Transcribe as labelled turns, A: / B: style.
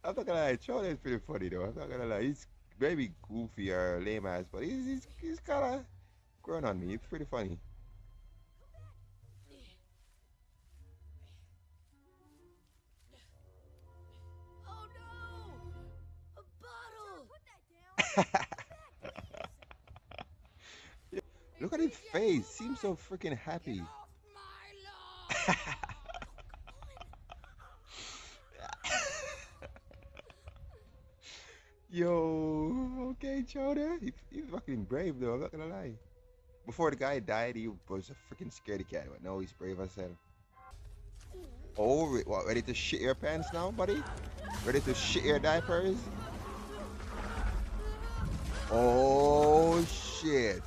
A: I'm not gonna lie, Chowder is pretty funny though. I'm not gonna lie. He's maybe goofy or lame ass, but he's kinda growing on me. It's pretty funny.
B: Oh no! A bottle!
A: Look at his face. Seems so freaking happy.
B: Get off my lawn!
A: Yo, okay, Chowder. He's fucking brave though. I'm not gonna lie. Before the guy died, he was a freaking scaredy cat, but now he's brave as hell. Oh, what? Ready to shit your pants now, buddy? Ready to shit your diapers? Oh shit!